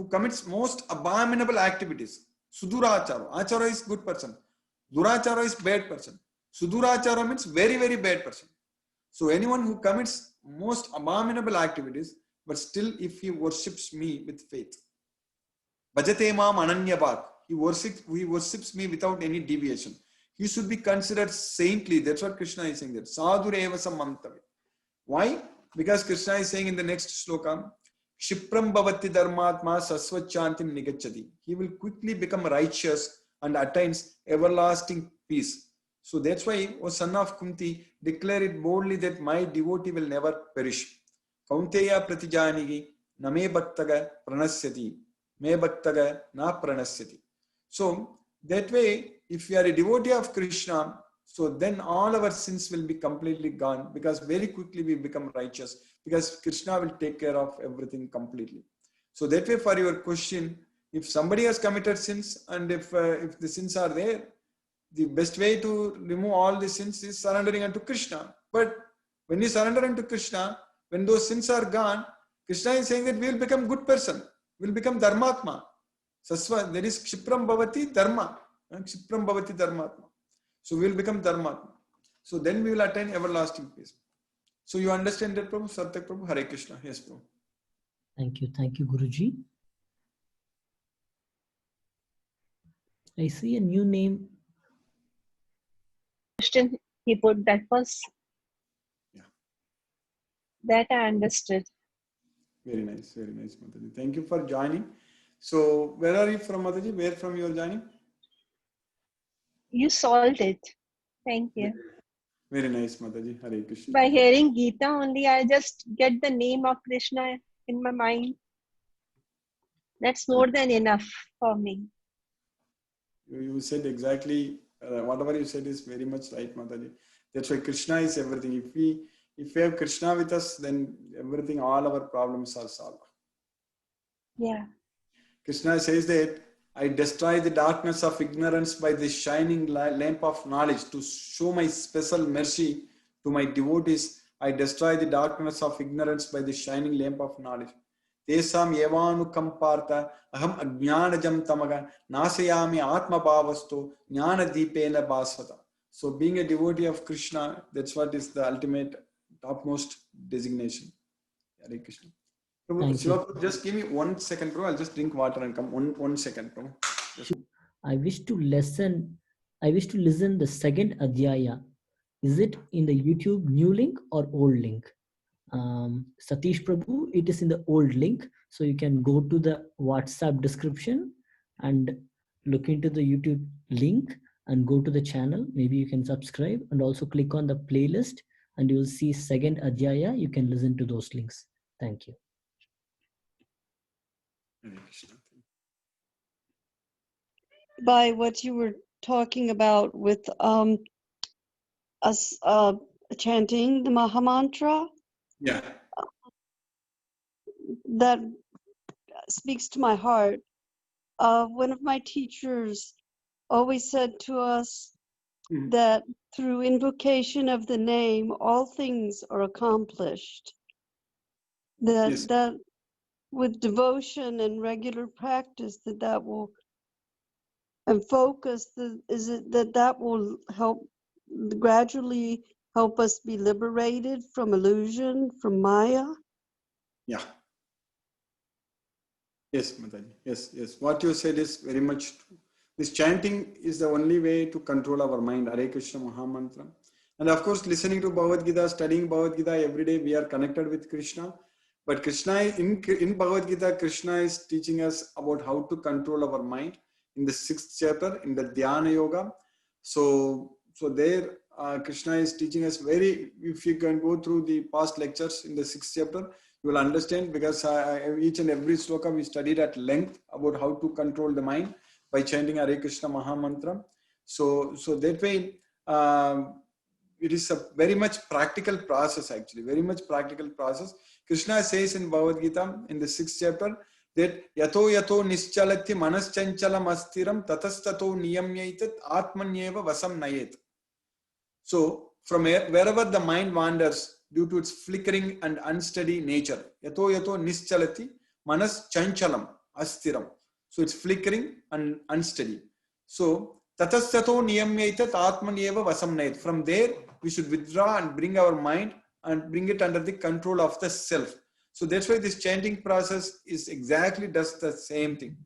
commits most abominable activities, Suduracharo, Achara is good person, Durachara is bad person. Sudurachara means very, very bad person. So anyone who commits most abominable activities, but still if he worships me with faith, Bhajate Mam Ananya Bhak, he worships me without any deviation, he should be considered saintly. That's what Krishna is saying there. Sadhureva Samantave. Why? Because Krishna is saying in the next sloka, Kshipram Bhavati Dharmatma Sasvachantim Nigachati. He will quickly become righteous and attains everlasting peace. So that's why, O son of Kunti, declare it boldly that my devotee will never perish. Kaunteya pratijanigi name bhaktaga pranasyati, me bhaktaga na pranasyati. So that way, if we are a devotee of Krishna, so then all our sins will be completely gone, because very quickly we become righteous, because Krishna will take care of everything completely. So that way, for your question, if somebody has committed sins, and if the sins are there, the best way to remove all the sins is surrendering unto Krishna. But when you surrender unto Krishna, when those sins are gone, Krishna is saying that we will become good person, we will become Dharmatma. Saswa, there is Kshipram Bhavati Dharma. Kshipram Bhavati Dharmatma. So we will become Dharmatma. So then we will attain everlasting peace. So you understand that, Prabhu? Sarthak Prabhu? Hare Krishna. Yes, Prabhu. Thank you. Thank you, Guruji. I see a new name. Question he put, that was that I understood. Very nice, Mataji. Thank you for joining. So where are you from, Mataji? Where from you are joining? You solved it. Thank you. Very nice, Mataji. Hare Krishna. By hearing Gita only, I just get the name of Krishna in my mind. That's more than enough for me. You said exactly, whatever you said is very much right, Mataji. That's why Krishna is everything. If we have Krishna with us, then everything, all our problems are solved. Yeah. Krishna says that I destroy the darkness of ignorance by the shining lamp of knowledge to show my special mercy to my devotees. I destroy the darkness of ignorance by the shining lamp of knowledge. Tesam yevanukampartha aham ajnanajam tamaga nasayami atma bhavasto jnana deepena bhasvata. So being a devotee of Krishna, that's what is the ultimate, topmost designation. Hare Krishna. Prabhu, Shiva, just give me 1 second, bro. I'll just drink water and come. One second, bro. I wish to listen the second Adhyaya. Is it in the YouTube new link or old link? Satish Prabhu, it is in the old link. So you can go to the WhatsApp description and look into the YouTube link and go to the channel. Maybe you can subscribe and also click on the playlist and you will see second Adhyaya. You can listen to those links. Thank you. By what you were talking about with us chanting the Mahamantra, Yeah. that speaks to my heart. One of my teachers always said to us that through invocation of the name, all things are accomplished. That with devotion and regular practice, that will, and focus, that will help gradually help us be liberated from illusion, from Maya. Yeah. Yes, Mataji. Yes. What you said is very much true. This chanting is the only way to control our mind. Hare Krishna Mahamantra. And of course, listening to Bhagavad Gita, studying Bhagavad Gita every day, we are connected with Krishna. But Krishna, in Bhagavad Gita, Krishna is teaching us about how to control our mind in the 6th chapter, in the Dhyana Yoga. So there, Krishna is teaching us if you can go through the past lectures in the 6th chapter, you will understand, because each and every sloka we studied at length about how to control the mind by chanting Hare Krishna Mahamantra. So that way, it is a very much practical process, actually, very much practical process. Krishna says in Bhagavad Gita, in the 6th chapter, that yato nischalati manaschanchala astiram tatastato niyamyaitat atmanyeva vasam nayet. So from wherever the mind wanders due to its flickering and unsteady nature, yato nischalati manaschanchala astiram. So it's flickering and unsteady. So tatastato niyamyaitat atmanyeva vasam nayet. From there, we should withdraw and bring our mind and bring it under the control of the self. So that's why this chanting process is exactly does the same thing.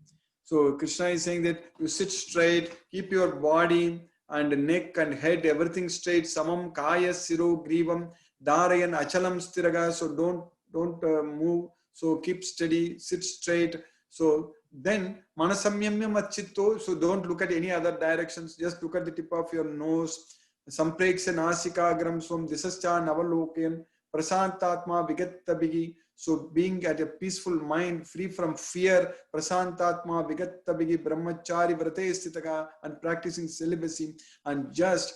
So Krishna is saying that you sit straight, keep your body and neck and head, everything straight. Samam kaya siro grivam dharayan achalam stiraga. So don't move. So keep steady, sit straight. So then manasamyamya machitto, so don't look at any other directions, just look at the tip of your nose. Sampreksya nasikagram swam disascha navalokayan prasantatma vigattabhigi. So being at a peaceful mind, free from fear, prasantatma vigattabhigi brahmachari vrate stitaka, and practicing celibacy, and just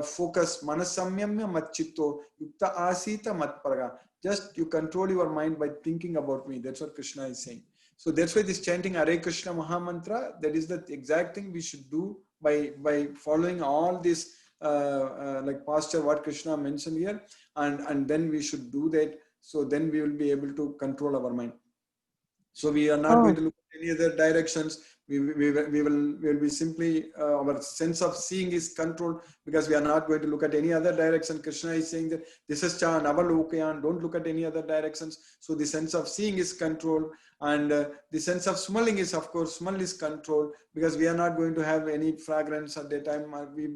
focus manasamyamya matchitto yukta asita matparga. Just you control your mind by thinking about me. That's what Krishna is saying. So that's why this chanting Hare Krishna Mahamantra, that is the exact thing we should do by following all this like posture what Krishna mentioned here, and then we should do that. So then we will be able to control our mind. So we are not going to look at any other directions. We will be simply, our sense of seeing is controlled, because we are not going to look at any other direction. Krishna is saying that this is Chan, Avalokayan, don't look at any other directions. So the sense of seeing is controlled, and the sense of smelling is, of course, smell is controlled, because we are not going to have any fragrance at that time. We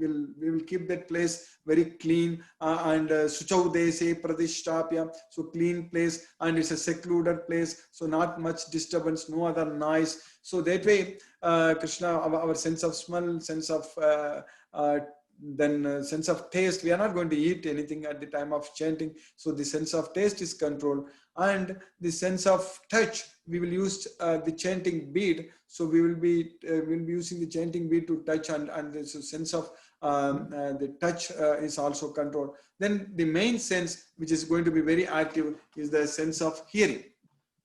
will keep that place very clean, and Suchau Dese Pradishtapya, so clean place, and it's a secluded place, so not much disturbance, no other noise. So that way, Krishna, our sense of smell, sense of sense of taste, we are not going to eat anything at the time of chanting. So the sense of taste is controlled, and the sense of touch, we will use the chanting bead. So we will be using the chanting bead to touch, and the sense of the touch is also controlled. Then the main sense, which is going to be very active, is the sense of hearing.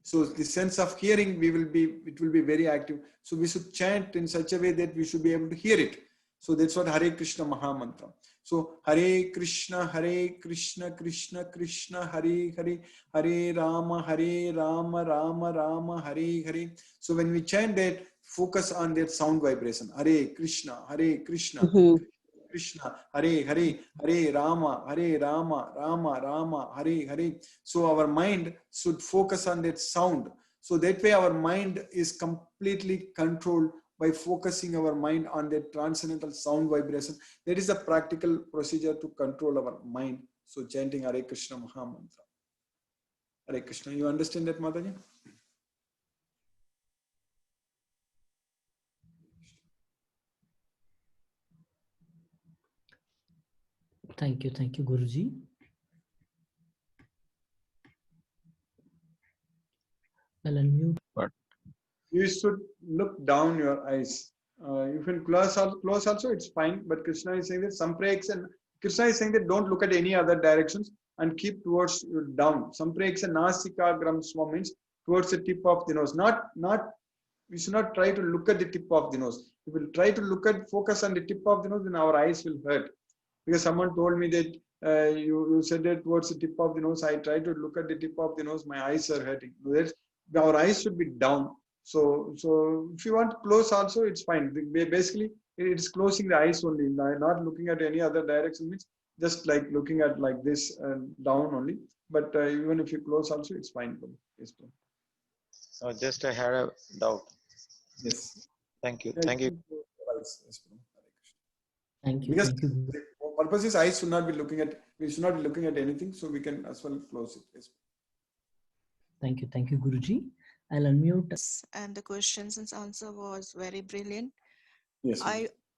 So the sense of hearing, it will be very active. So we should chant in such a way that we should be able to hear it. So that's what Hare Krishna Mahamantra. So Hare Krishna, Krishna Krishna, Hare Hare, Hare Rama, Rama Rama, Hare Hare. So when we chant that, focus on that sound vibration. Hare Krishna, Krishna, Hare Hare, Hare Rama, Rama Rama, Hare Hare. So our mind should focus on that sound. So that way our mind is completely controlled by focusing our mind on that transcendental sound vibration. That is a practical procedure to control our mind. So chanting Hare Krishna Mahamantra. Hare Krishna. You understand that, Mataji? Thank you, Guruji. I'll unmute. You should look down your eyes. You can close also, it's fine. But Krishna is saying that Sampreksya, and Krishna is saying that don't look at any other directions and keep towards down. Sampreksya nasikagram swam means towards the tip of the nose. We should not try to look at the tip of the nose. If we try to focus on the tip of the nose, then our eyes will hurt. Because someone told me that you said that towards the tip of the nose. I try to look at the tip of the nose, my eyes are hurting. Our eyes should be down. So if you want to close also, it's fine. Basically, it's closing the eyes only, not looking at any other direction. Means just like looking at like this and down only. But even if you close also, it's fine. Yes, just I had a doubt. yes. Thank you. Yeah, Thank you. Thank you. Because Thank you. the purpose is eyes should not be looking at. We should not be looking at anything, so we can as well close it. Yes. Thank you, Guruji. I'll unmute. And the questions and answer was very brilliant. Yes.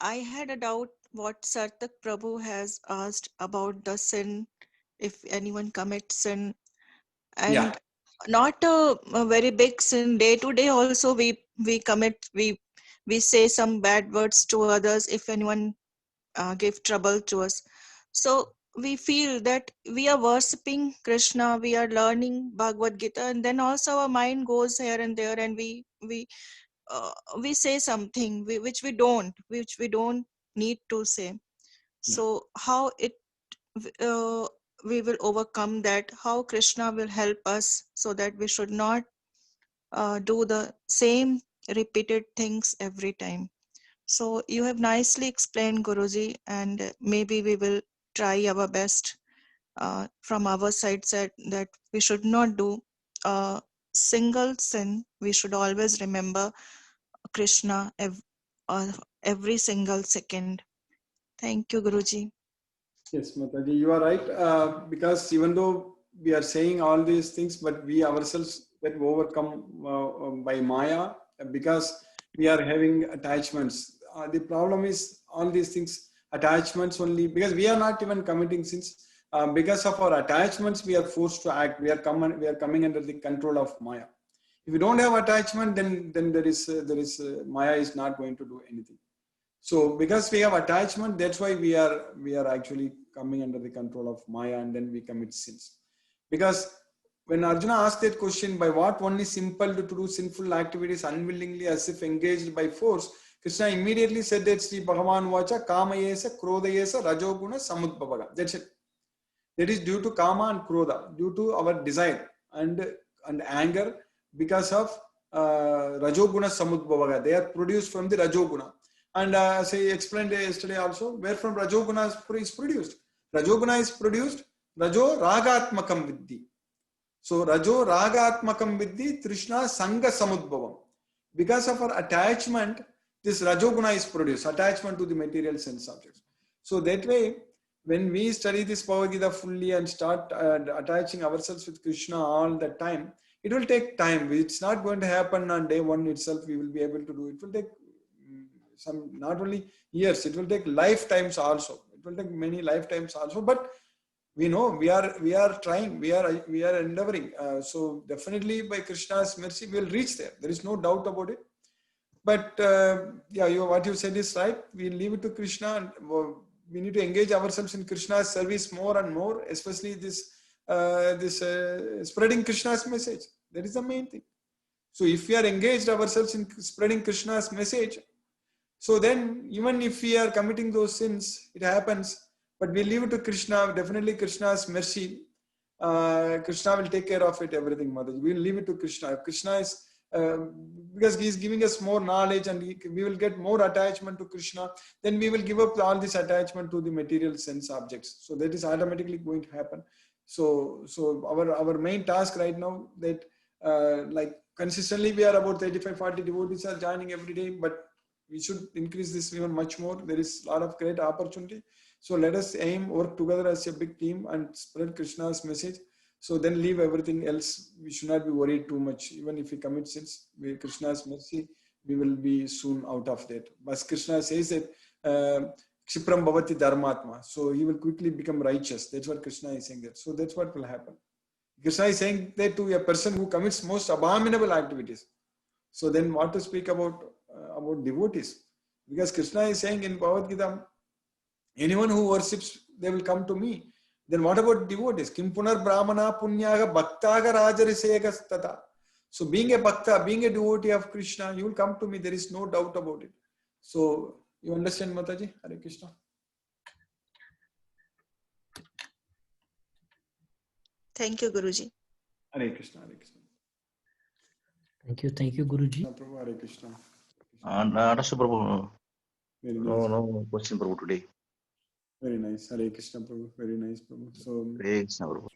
I had a doubt what Sarthak Prabhu has asked about the sin, if anyone commits sin, and Yeah. not a very big sin. Day to day also we commit, we say some bad words to others if anyone give trouble to us. So we feel that we are worshipping Krishna, we are learning Bhagavad Gita, and then also our mind goes here and there, and we say something which we don't need to say. So how we will overcome that? How Krishna will help us so that we should not do the same repeated things every time? So you have nicely explained, Guruji, and maybe we will try our best from our side that we should not do a single sin. We should always remember Krishna every single second. Thank you, Guruji. Yes, Mataji, you are right. Because even though we are saying all these things, but we ourselves that overcome by Maya because we are having attachments. The problem is all these things, attachments only, because we are not even committing sins. Because of our attachments, we are forced to act. We are coming under the control of Maya. If you don't have attachment, then there is Maya is not going to do anything. So because we have attachment, that's why we are actually coming under the control of Maya, and then we commit sins. Because when Arjuna asked that question, by what one is simple to do sinful activities unwillingly as if engaged by force, Krishna immediately said that Sri Bhagavan Vacha Kamayesa Krodayesa Rajoguna Samudbhavaga. That's it. That is due to Kama and Krodha, due to our desire and anger because of Rajoguna Samudbhavaga. They are produced from the Rajoguna. And as I explained yesterday also, where from Rajoguna is produced. Rajoguna is produced, Rajo Ragatmakam Viddhi. So Rajo Ragatmakam Viddhi, Trishna Sangha Samudbhavam. Because of our attachment, this Rajoguna is produced, attachment to the material sense objects. So that way, when we study this Bhagavad Gita fully and start attaching ourselves with Krishna all the time, it will take time. It's not going to happen on day one itself. We will be able to do it. It will take some, not only years, it will take lifetimes also. It will take many lifetimes also. But we know we are trying, we are endeavoring. So definitely by Krishna's mercy, we will reach there. There is no doubt about it. But what you said is right. We leave it to Krishna, and we need to engage ourselves in Krishna's service more and more, especially this spreading Krishna's message. That is the main thing. So if we are engaged ourselves in spreading Krishna's message, so then even if we are committing those sins, it happens. But we leave it to Krishna. Definitely Krishna's mercy. Krishna will take care of it, everything, Mataji. We will leave it to Krishna. If Krishna is because he is giving us more knowledge, and we will get more attachment to Krishna, then we will give up all this attachment to the material sense objects. So that is automatically going to happen. So our main task right now, that like consistently we are about 35-40 devotees are joining every day, but we should increase this even much more. There is a lot of great opportunity. So let us work together as a big team and spread Krishna's message. So then leave everything else. We should not be worried too much. Even if we commit sins, with Krishna's mercy, we will be soon out of that. But Krishna says that Kshipram Bhavati Dharmatma. So he will quickly become righteous. That's what Krishna is saying there. So that's what will happen. Krishna is saying that to a person who commits most abominable activities. So then what to speak about devotees? Because Krishna is saying in Bhagavad Gita, anyone who worships, they will come to me. Then what about devotees? Kim punar brahmana punyaga bhaktaga rajariseka tata. So being a bhakta, being a devotee of Krishna, you will come to me. There is no doubt about it. So you understand, Mataji? Hare Krishna. Thank you, Guruji. Hare Krishna, Hare Krishna. Thank you, Guruji. Prabhu, Hare Krishna. Rasa Prabhu, Very nice. no question Prabhu today. Very nice. Hare Krishna, Prabhu. Very nice, Prabhu. So Hare Krishna Prabhu.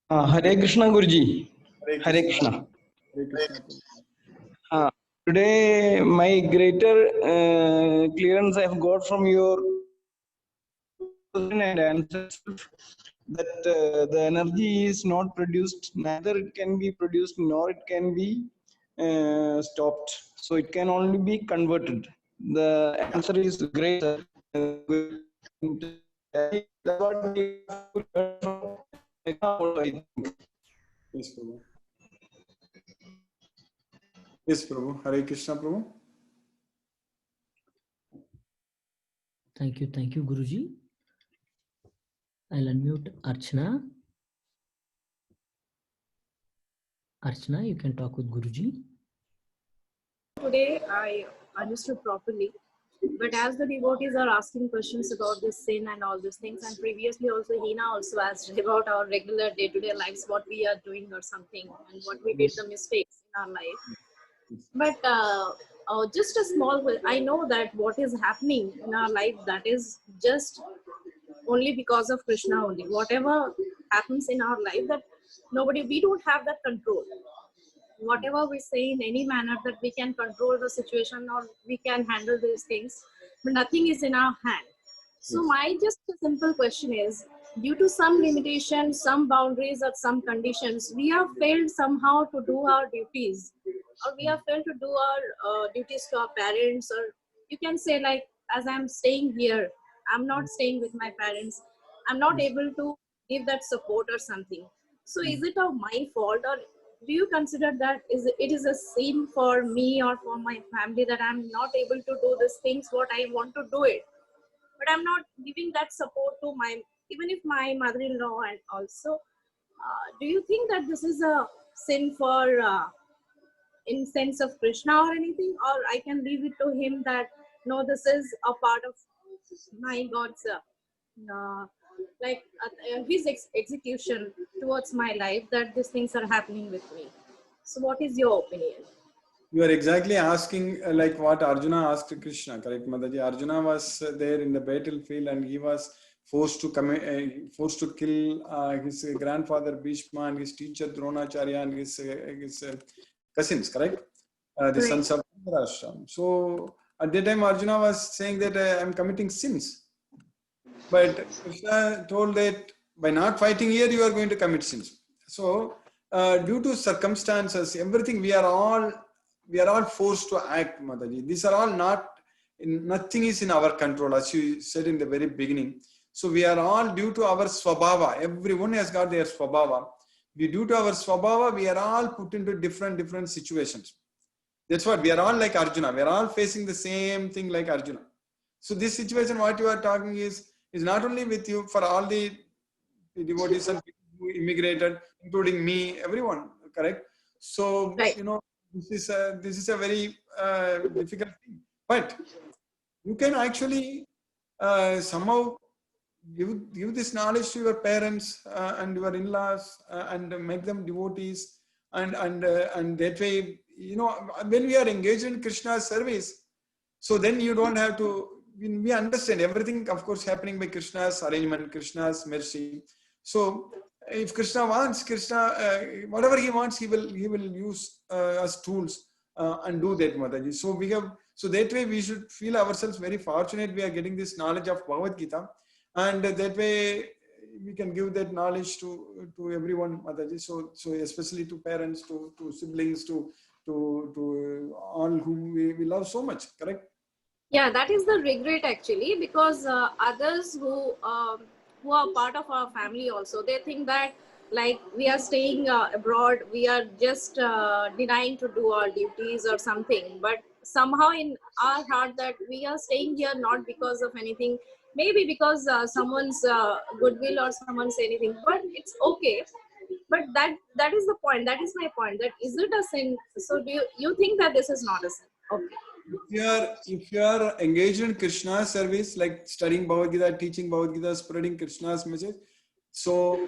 Hare Krishna Guruji. Hare Krishna. Hare Krishna, Prabhu. Today, my greater clearance I have got from your and answers that the energy is not produced, neither it can be produced nor it can be stopped. So it can only be converted. The answer is great. That's what we have to learn from I think. Yes, Prabhu. Yes, Prabhu. Hare Krishna, Prabhu. Thank you, Guruji. I'll unmute Archana. Archana, you can talk with Guruji. Today I understood properly, but as the devotees are asking questions about this sin and all these things, and previously also Hina also asked about our regular day-to-day lives, what we are doing or something, and what we did the mistakes in our life. But just a small, I know that what is happening in our life, that is just only because of Krishna only. Whatever happens in our life, that we don't have that control. Whatever we say in any manner that we can control the situation or we can handle these things, but nothing is in our hand. So my just a simple question is, due to some limitations, some boundaries, or some conditions, we have failed somehow to do our duties, or we have failed to do our duties to our parents, or you can say, like, as I'm staying here, I'm not staying with my parents, I'm not able to give that support or something. So is it of my fault, or do you consider that it is a sin for me or for my family that I'm not able to do these things what I want to do it, but I'm not giving that support to my, even if my mother-in-law? And also, do you think that this is a sin for in sense of Krishna or anything, or I can leave it to him that no, this is a part of my God's his execution towards my life, that these things are happening with me? So what is your opinion? You are exactly asking like what Arjuna asked Krishna, correct, Mataji? Arjuna was there in the battlefield and he was forced to kill his grandfather Bhishma and his teacher Dronacharya and his cousins, correct? The sons of Dhritarashtra. So at that time Arjuna was saying that I am committing sins. But Krishna told that by not fighting here, you are going to commit sins. So due to circumstances, everything, we are all forced to act, Mataji. These are all nothing is in our control, as you said in the very beginning. So we are all due to our swabhava. Everyone has got their swabhava. Due to our swabhava, we are all put into different situations. That's what we are all like Arjuna. We are all facing the same thing like Arjuna. So this situation, what you are talking is not only with you, for all the devotees and people who immigrated, including me, everyone, correct? So, you know, this is a very difficult thing. But you can actually somehow give this knowledge to your parents and your in-laws and make them devotees, and that way, you know, when we are engaged in Krishna's service, so then you don't have to. We understand everything, of course, happening by Krishna's arrangement, Krishna's mercy. So if Krishna wants, whatever he wants, he will use as tools and do that, Mataji. So that way we should feel ourselves very fortunate. We are getting this knowledge of Bhagavad Gita, and that way we can give that knowledge to everyone, Mataji. So especially to parents, to siblings, to all whom we love so much, correct? Yeah, that is the regret actually, because others who are part of our family also, they think that like we are staying abroad, we are just denying to do our duties or something. But somehow in our heart that we are staying here not because of anything, maybe because someone's goodwill or someone's anything, but it's okay. But that is the point. That is my point. That is it a sin? So do you think that this is not a sin? Okay. If you are engaged in Krishna's service, like studying Bhagavad Gita, teaching Bhagavad Gita, spreading Krishna's message, so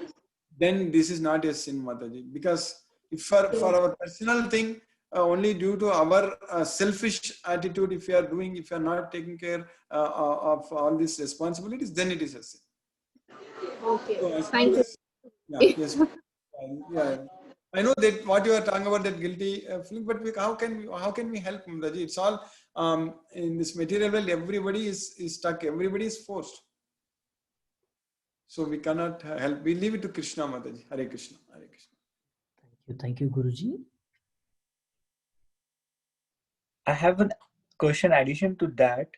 then this is not a sin, Mataji. Because if for our personal thing, only due to our selfish attitude, if you are not taking care of all these responsibilities, then it is a sin. Okay, so thank you. Yes. Yeah. I know that what you are talking about, that guilty feeling, but how can we help, Mataji? It's all in this material world. Everybody is stuck. Everybody is forced. So we cannot help. We leave it to Krishna, Mataji. Hare Krishna. Hare Krishna. Thank you, Guruji. I have a question addition to that.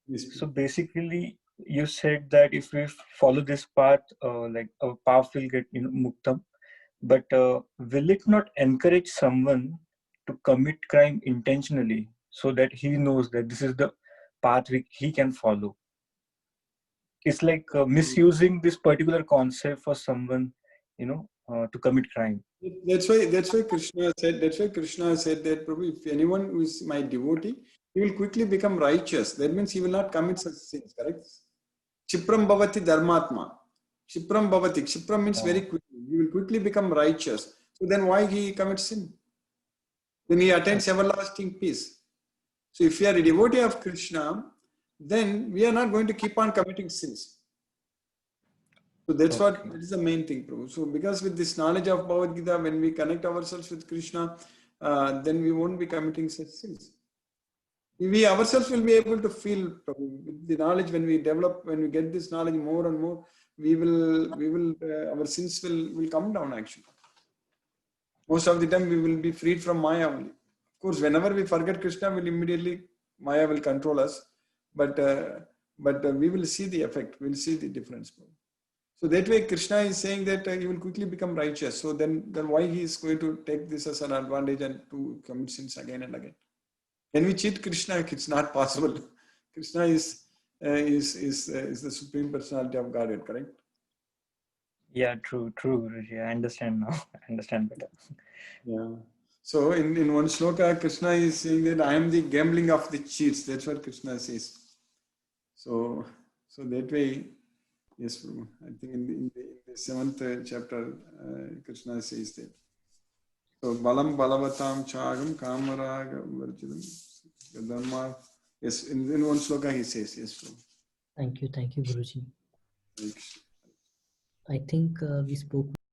Yes, so basically, you said that if we follow this path, like our path will get muktam. But will it not encourage someone to commit crime intentionally so that he knows that this is the path he can follow? It's like misusing this particular concept for someone, to commit crime. That's why Krishna said. That's why Krishna said that, Prabhu, if anyone who is my devotee, he will quickly become righteous. That means he will not commit such sins. Correct? Chipram bhavati dharmatma. Chipram bhavati. Chipram means very quickly. He will quickly become righteous. So then why he commits sin? Then he attains everlasting peace. So if we are a devotee of Krishna, then we are not going to keep on committing sins. So that is the main thing, Prabhu. So because with this knowledge of Bhagavad Gita, when we connect ourselves with Krishna, then we won't be committing such sins. We ourselves will be able to feel, Prabhu, with the knowledge when we get this knowledge more and more, our sins will come down actually. Most of the time we will be freed from Maya only. Of course, whenever we forget Krishna, Maya will control us. But we will see the effect. We'll see the difference. So that way, Krishna is saying that he will quickly become righteous. So then why he is going to take this as an advantage and to commit sins again and again? Can we cheat Krishna? It's not possible. Krishna is the supreme personality of Godhead, correct? Yeah, true, Guruji. I understand now. I understand better. Yeah. So in one sloka, Krishna is saying that I am the gambling of the cheats. That's what Krishna says. So that way, yes, Prabhu. I think in the 7th chapter, Krishna says that. So balam balavatam chagam kamaraga varjidam dharma. Yes, in one sloka he says, yes, Prabhu. Thank you, Guruji. Thanks. I think we spoke